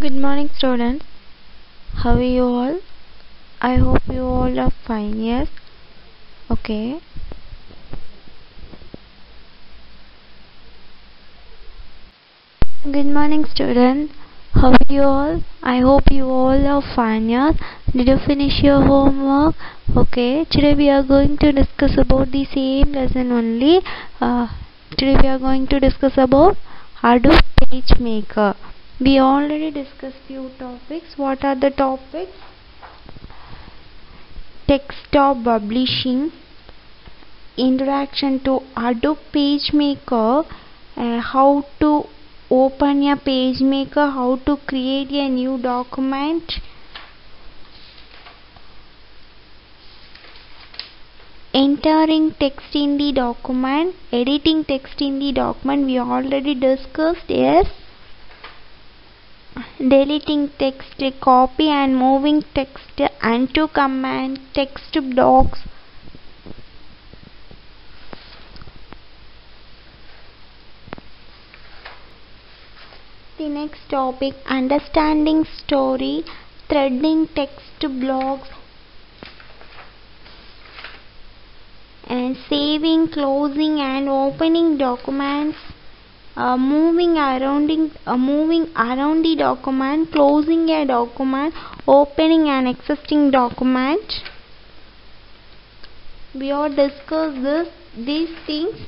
Good morning, students. How are you all? I hope you all are fine. Yes. Okay. Good morning, students. How are you all? I hope you all are fine. Yes. Did you finish your homework? Okay. Today we are going to discuss about the same lesson only. Today we are going to discuss about Adobe PageMaker. We already discussed few topics. What are the topics? Desktop publishing, introduction to Adobe PageMaker, how to open a PageMaker, how to create a new document, entering text in the document, editing text in the document we already discussed. Yes. Deleting text, copy and moving text, undo command, text blocks. The next topic, understanding story, threading text blocks, and saving, closing and opening documents, moving around the document, closing a document, opening an existing document. We have discussed these things.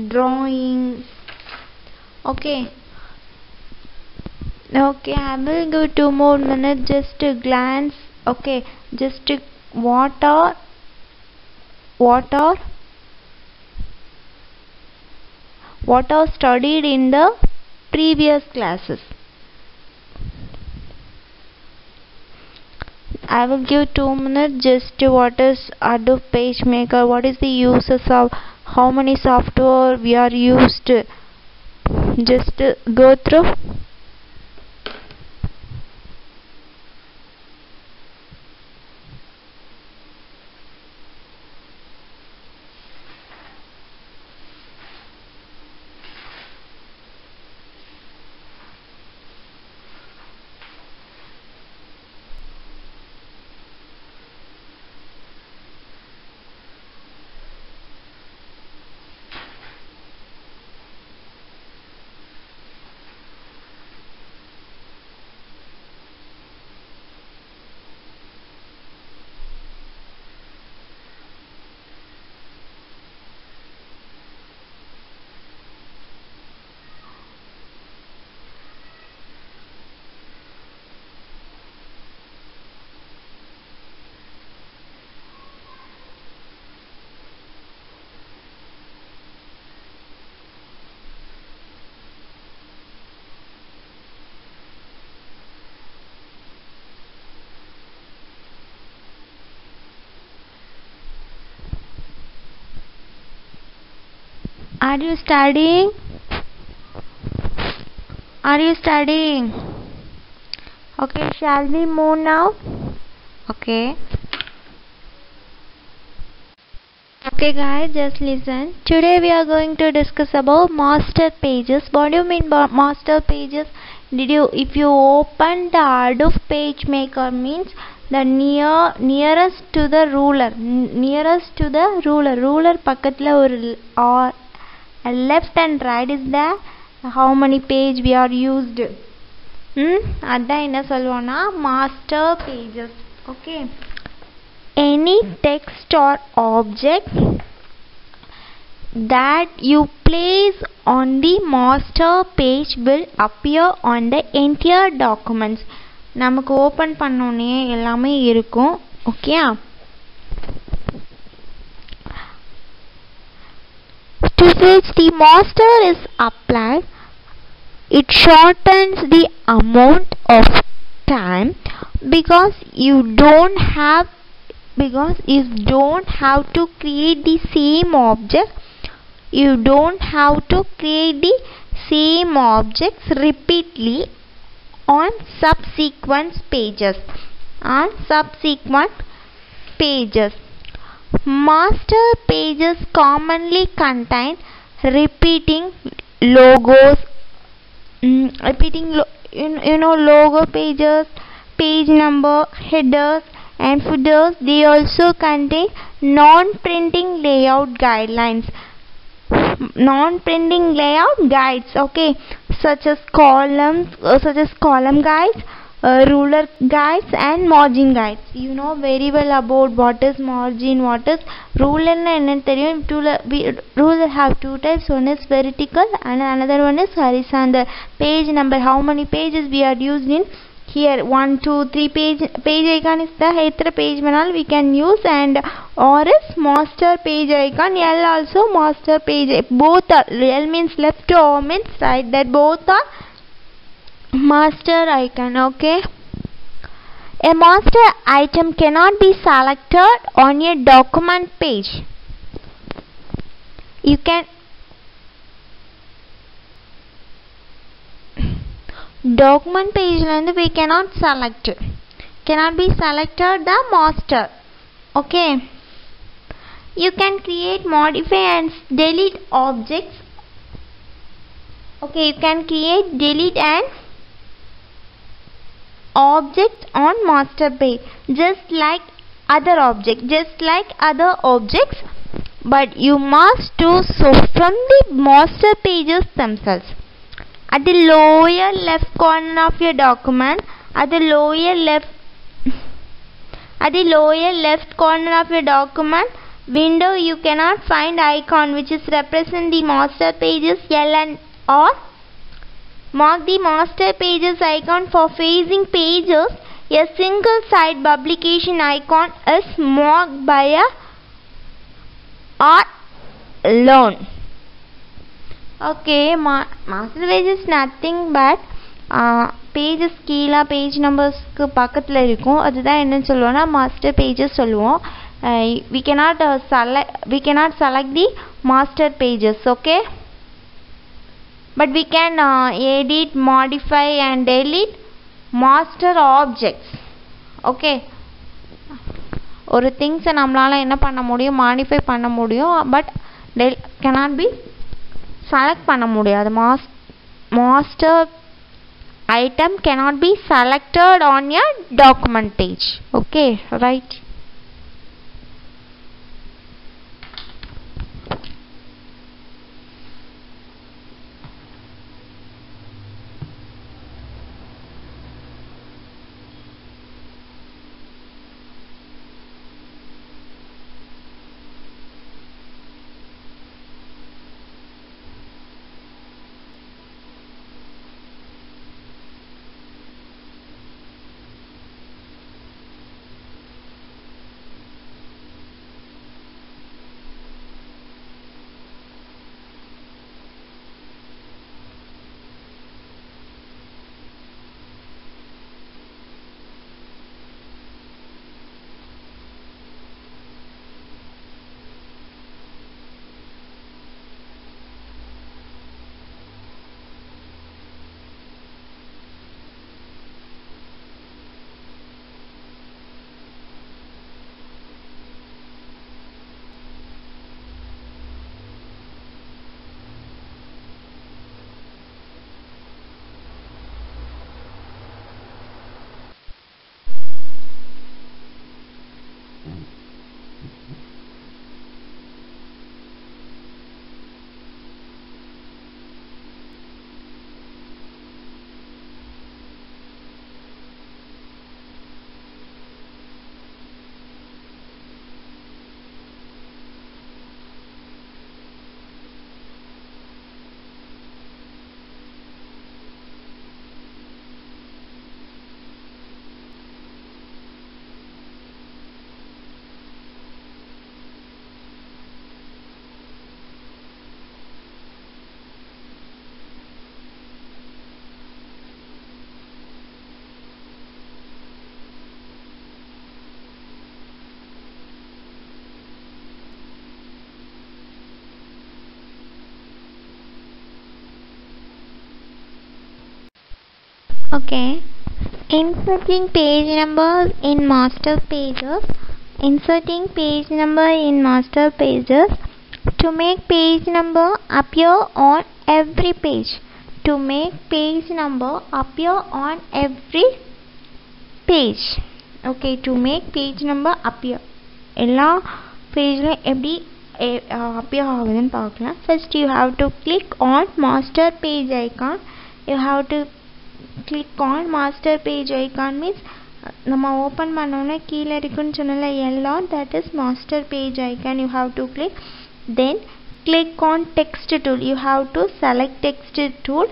Drawing. Okay, I will give 2 more minutes just to glance. Okay, just to what are studied in the previous classes. I will give 2 minutes just to what is Adobe PageMaker, what is the uses of, how many software we are used. Just go through. Are you studying? Okay, shall we move now? Okay. Okay guys, just listen. Today we are going to discuss about master pages. What do you mean by master pages? If you open the Adobe PageMaker means the nearest to the ruler. Ruler பக்கத்துல or left and right is there. How many page we are used? அதான் என்ன சொல்லுவோம்னா master pages. Okay. Any text or object that you place on the master page will appear on the entire documents. நமக்கு open பண்ணோனே எல்லாமே இருக்கும். Okay. To which the master is applied, it shortens the amount of time because you don't have to create the same object. You don't have to create the same objects repeatedly on subsequent pages. Master pages commonly contain repeating logos, logo pages, page number, headers and footers. They also contain non-printing layout guidelines, non-printing layout guides, okay, such as column guides, ruler guides and margin guides. You know very well about what is margin, what is ruler. Ruler have two types, one is vertical and another one is horizontal. Page number, how many pages we are used in here, 1 2 3 page icon is the etra page manal we can use, and or is master page icon. L also master page, both are, L means left, O means right, that both are master icon, okay. A master item cannot be selected on a document page. You can document page and we cannot be selected the master, okay. You can create, modify and delete objects, okay. You can create, delete and objects on master page just like other objects, but you must do so from the master pages themselves. At the lower left corner of your document, at the lower left corner of your document window, you cannot find icon which is represent the master pages L and R. Mark the master pages icon for facing pages. A single side publication icon is marked by a R alone. Okay, master page is nothing but pages கீழ page numbersக்கு பக்கத்துல இருக்கும், அதுதான் என்ன சொல்லுவோம்னா master pages சொல்லுவோம். We cannot select the master pages, okay, but we can edit, modify and delete master objects, okay. ஒரு things நம்மளால என்ன பண்ண முடியும், modify பண்ண முடியும், but cannot be select பண்ண முடியாது. Master item cannot be selected on your document page, okay, right. Okay, inserting page numbers in master pages. Inserting page number in master pages to make page number appear on every page. to make page number appear on every page. Okay, to make page number appear எல்லா பேஜ்லையும் எப்படி appear ஆகுதுன்னு பார்க்கலாம். First you have to click on master page icon. You have to click on master page icon means நம்ம open பண்ணோன்னா கீழே இருக்குன்னு சொன்னல எல்லாம், that is master page icon. You have to click. Then click on text tool. You have to select text tool.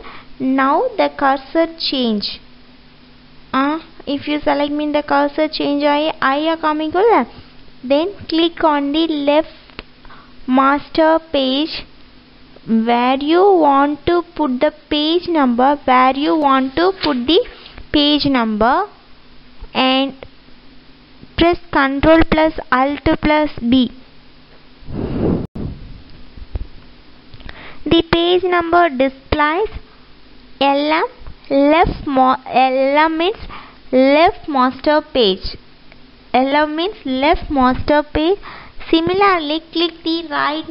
Now the cursor change. If you select mean the cursor change I காமிக்கும்ல. Then click on the left master page where you want to put the page number, and press Ctrl plus Alt plus B. The page number displays LM means left master page. LM means left master page. Similarly, click the right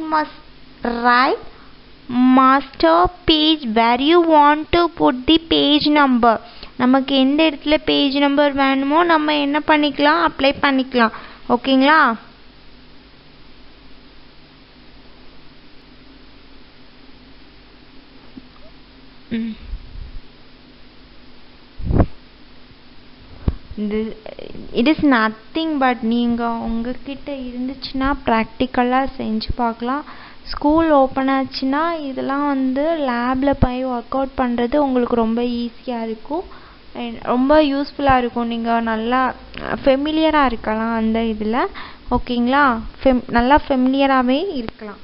master page where you want to put the page number. நமக்கு எந்த இடத்துல page number வேணுமோ நம்ம என்ன பண்ணிக்கலாம், apply பண்ணிக்கலாம். ஓகேங்களா? it is nothing but நீங்கள் உங்ககிட்ட இருந்துச்சுன்னா ப்ராக்டிக்கலாக செஞ்சு பார்க்கலாம். ஸ்கூல் ஓப்பன் ஆச்சுன்னா இதெல்லாம் லேபில் போய் ஒர்க் அவுட் பண்ணுறது உங்களுக்கு ரொம்ப ஈஸியாக இருக்கும், ரொம்ப யூஸ்ஃபுல்லாக இருக்கும். நீங்கள் நல்லா ஃபெமிலியராக இருக்கலாம் அந்த இதில். ஓகேங்களா? நல்லா ஃபெமிலியராகவே இருக்கலாம்.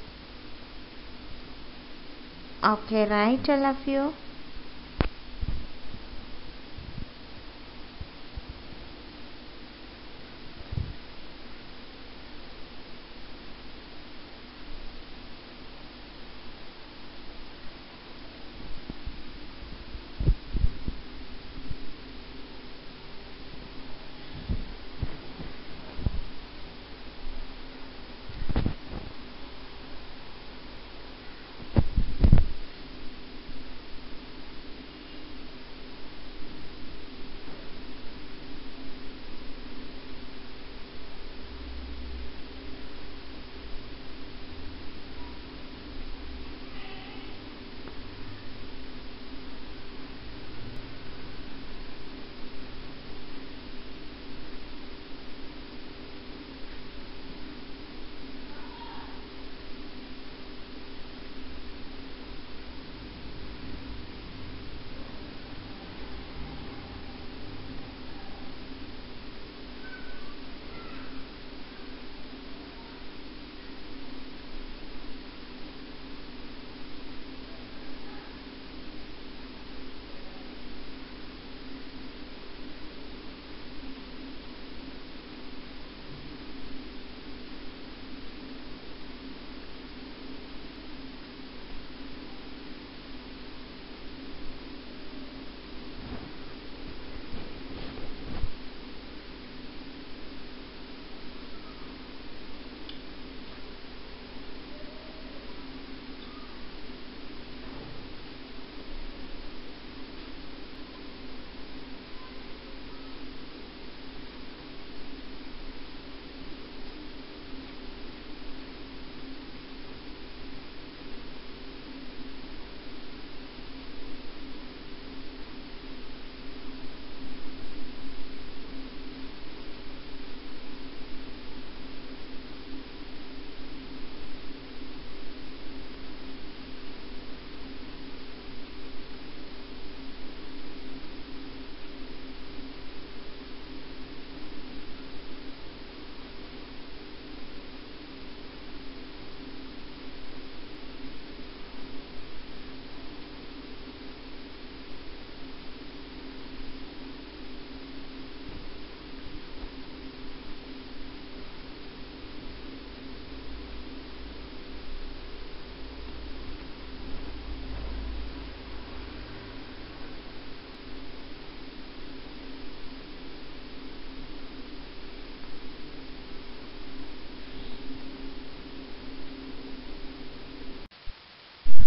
Okay, right all of you.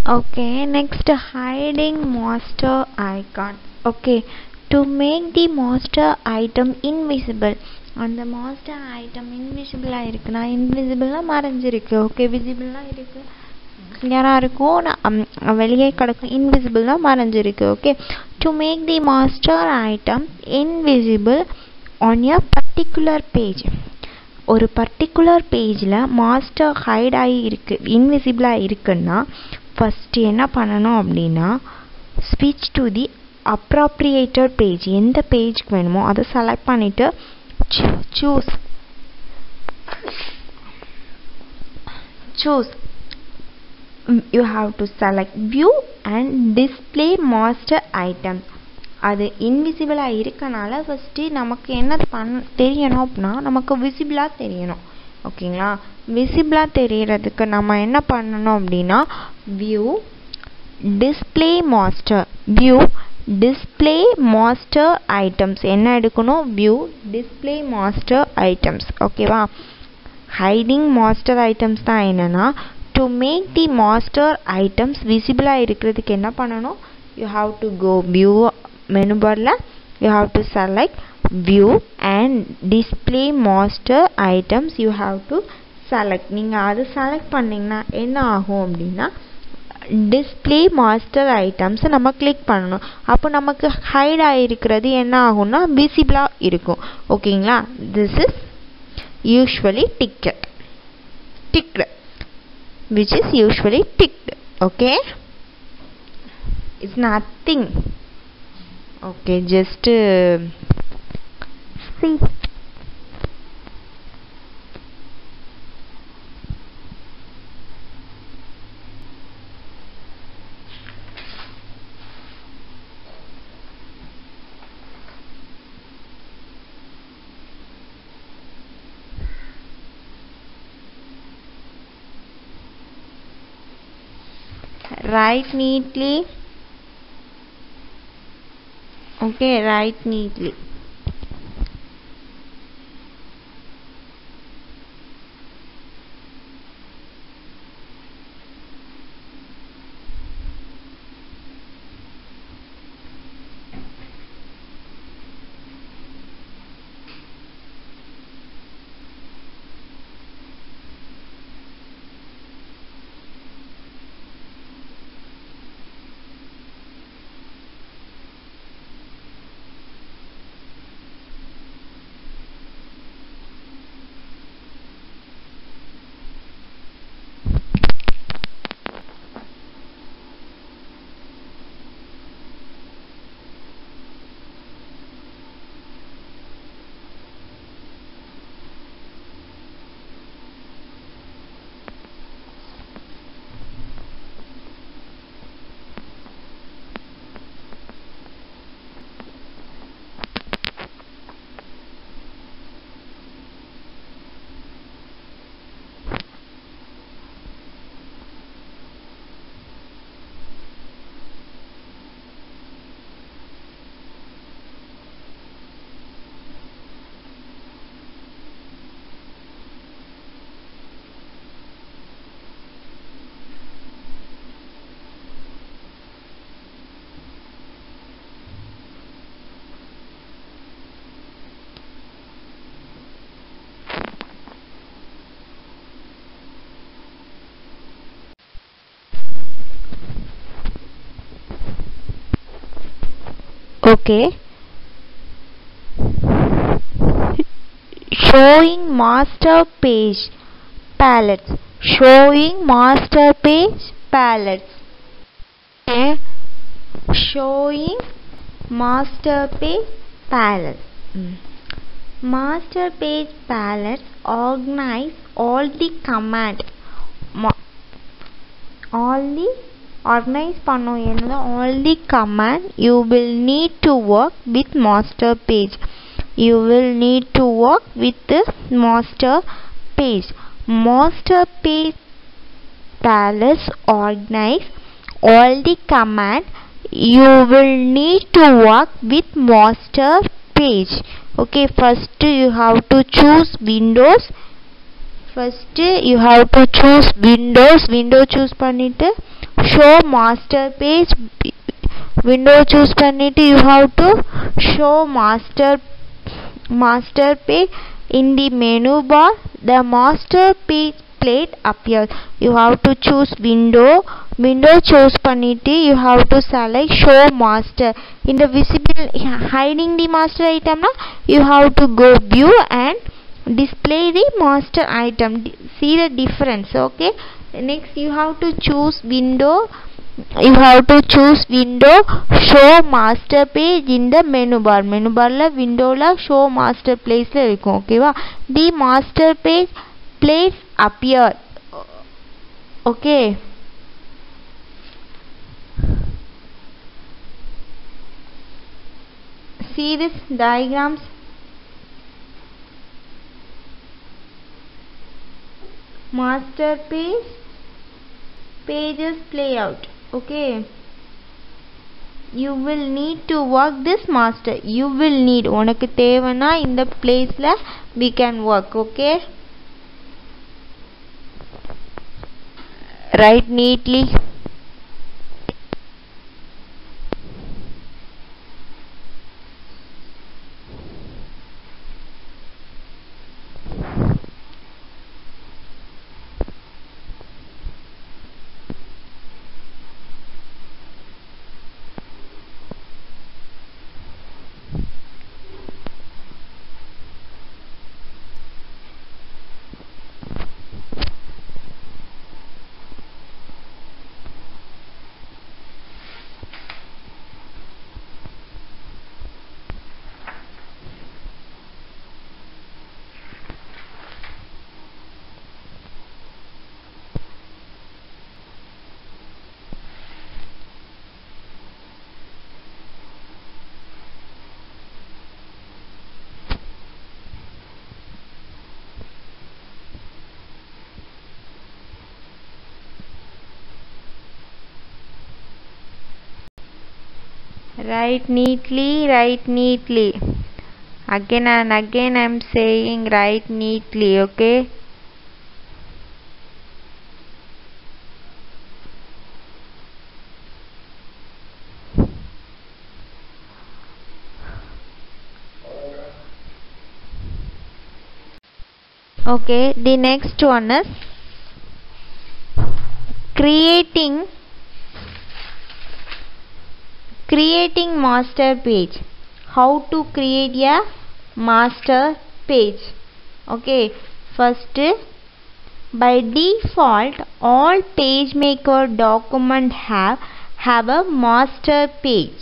Okay, next hiding master icon. Okay, to make the master item invisible. அந்த master item invisible இருக்குனா invisible மறைஞ்சிருக்கு. Okay, visible இருக்கு கிளியரா இருக்கும் வெளியே கிடக்கும் invisible மறைஞ்சிருக்கு. Okay, to make the master item invisible on a particular page. ஒரு particular pageல master hide ஆகி இருக்கு invisible இருக்குன்னா ஃபர்ஸ்ட் என்ன பண்ணணும் அப்படின்னா switch to the appropriated page. எந்த பேஜ்க்கு வேணுமோ அதை செலக்ட் பண்ணிட்டு choose you have to select view and display master items. அது இன்விசிபிளா இருக்கனால ஃபர்ஸ்ட் நமக்கு என்ன தெரியணும் அப்படின்னா நமக்கு விசிபிளா தெரியணும். ஓகேங்களா, விசிபிளா தெரியறதுக்கு நம்ம என்ன பண்ணணும் அப்படின்னா view display master items என்ன எடுக்கணும் view display master items. ஓகேவா, hiding master items தான் என்னன்னா to make the master items visible இருக்கிறதுக்கு என்ன பண்ணணும் you have to go view menu barல you have to select view and display master items you have to select. நீங்க அது select பண்ணீங்கன்னா என்ன ஆகும் அப்படின்னா display master items நம்ம கிளிக் பண்ணணும். அப்போ நமக்கு ஹைட் ஆகிருக்கிறது என்ன ஆகும்னா விசிபிளா இருக்கும். ஓகேங்களா, this is usually ticked which is usually ticked. Okay, it's nothing. Okay, just see. Write neatly. Okay, write neatly. Okay, showing master page palettes. Okay, showing master page palettes. Master page palettes organize all the command organize பண்ணும் என்னது all the command you will need to work with master page. Master page palettes organize all the command you will need to work with master page. Okay, first you have to choose windows. Window choose பண்ணிட்டு show master page. Window choose பண்ணிட்டு you have to show master page. In the menu bar, the master page plate appears. You have to choose window choose பண்ணிட்டு you have to select show master. In the visible hiding the master item na, you have to go view and display the master item. See the difference. Okay, next you have to choose window show master page in the menu bar la window la show master place la irukum. Okay va, the master page place appear. Okay, see this diagrams. Master page pages layout. Okay, you will need to work this master. You will need உனக்கு தேவனா இந்த placeல we can work. Okay, write neatly. Write neatly. Again and again I am saying write neatly. Okay, okay, the next one is creating master page. How to create a master page? Okay, first, by default all PageMaker document have a master page.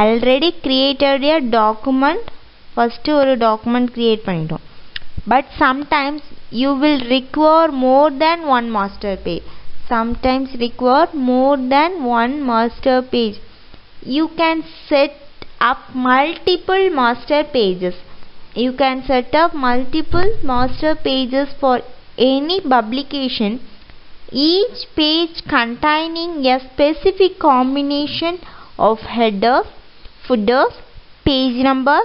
Already created a document. First ஒரு document create பண்ணிட்டோம். But sometimes you will require more than one master page. You can set up multiple master pages. For any publication, each page containing a specific combination of headers, footers, page number,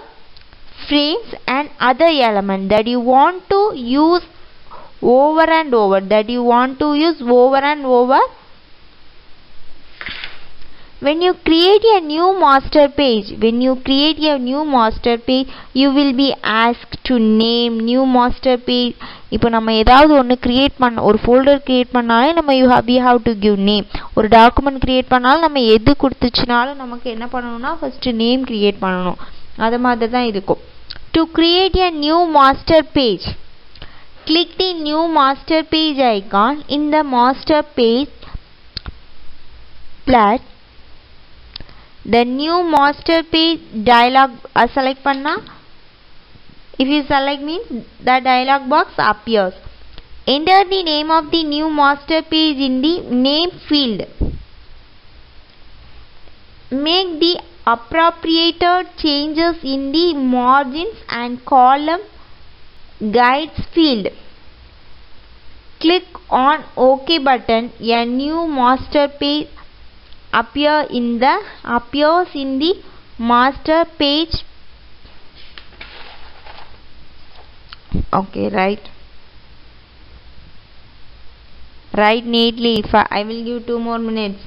frames and other elements that you want to use over and over. When you create a new master page, you will be asked to name new master page. இப்போ நம்ம ஏதாவது ஒன்று create பண்ண, ஒரு folder create பண்ணாலே நம்ம we have to give name. ஒரு document create பண்ணாலும் நம்ம எது கொடுத்துச்சுனாலும் நமக்கு என்ன பண்ணணும்னா ஃபர்ஸ்ட் நேம் கிரியேட் பண்ணணும். அது மாதிரி தான் இருக்கும். To create a new master page, click the new master page icon in the master page plat. The new master page dialog select panna. If you select means the dialog box appears. Enter the name of the new master page in the name field. Make the appropriate changes in the margins and column guides field. Click on OK button. A new master page appears in the master page. Okay, right. Write neatly. I will give 2 more minutes.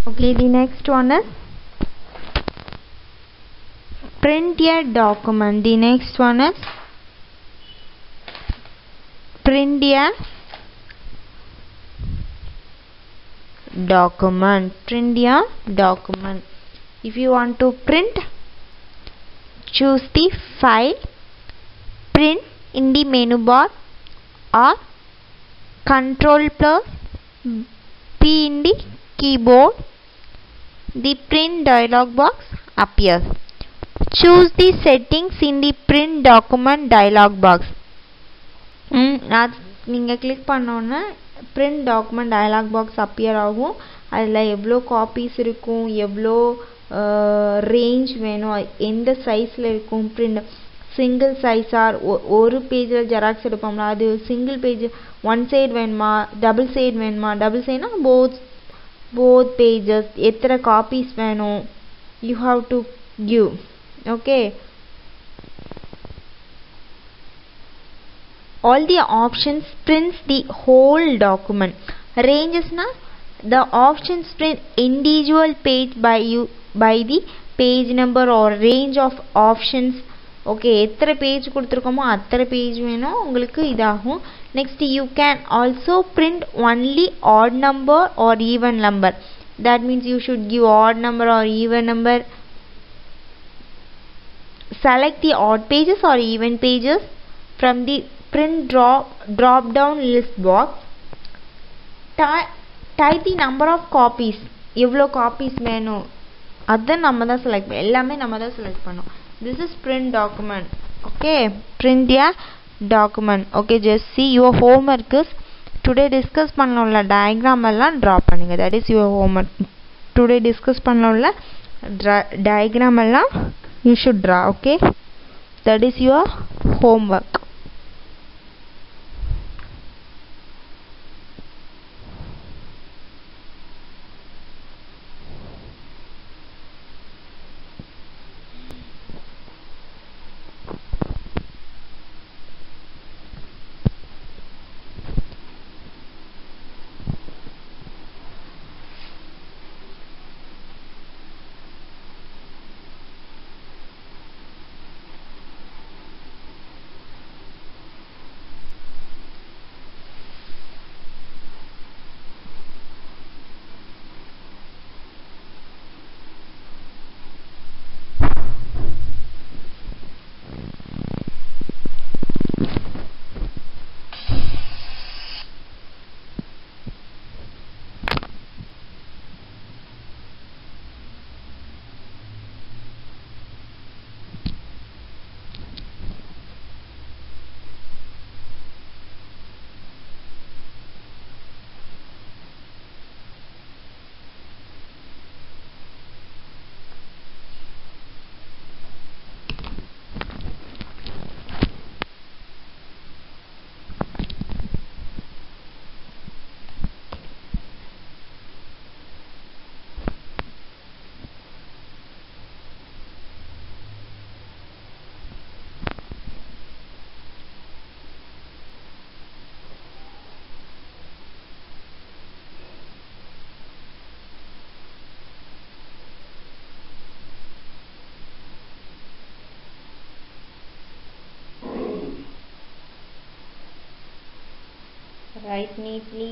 Okay, the next one is print a document. The next one is print a document. Print a document. If you want to print, choose the file, print in the menu bar, or Control plus P in the keyboard. The print dialog box appears. Choose the settings in the print document dialog box. நீங்கள் click பண்ணோன்னா print document dialog box appear ஆகும். அதில் எவ்வளோ copies இருக்கும், எவ்வளோ range வேணும், எந்த சைஸில் இருக்கும், print single size ஆர் ஒரு பேஜில் ஜெராக்ஸ் எடுப்போம்ல, அது single page one side வேணுமா, double side வேணுமா, double sideனா both pages, எத்தனை copies வேணும், you have to give. Okay, all the options prints the whole document. Ranges na the options print individual page by the page number or range of options. Okay, எத்தனை page கொடுத்துருக்கோமோ அத்தனை page வேணும் உங்களுக்கு இதாகும். Next, you can also print only odd number or even number. That means you should give odd number or even number. Select the odd pages or even pages from the print drop down list box. Type the number of copies. எவ்வளோ copies வேணும், அதை நம்ம தான் select பண்ண, எல்லாமே நம்ம தான் select பண்ணோம். This is print document. Okay, print A document. Okay, just see your homework is today discuss பண்ண உள்ள டயக்ராம் எல்லாம் ட்ரா பண்ணுங்க. That is your homework. Today discuss பண்ண உள்ள டயக்ராம் எல்லாம் you should draw. Okay, that is your homework. Write neatly.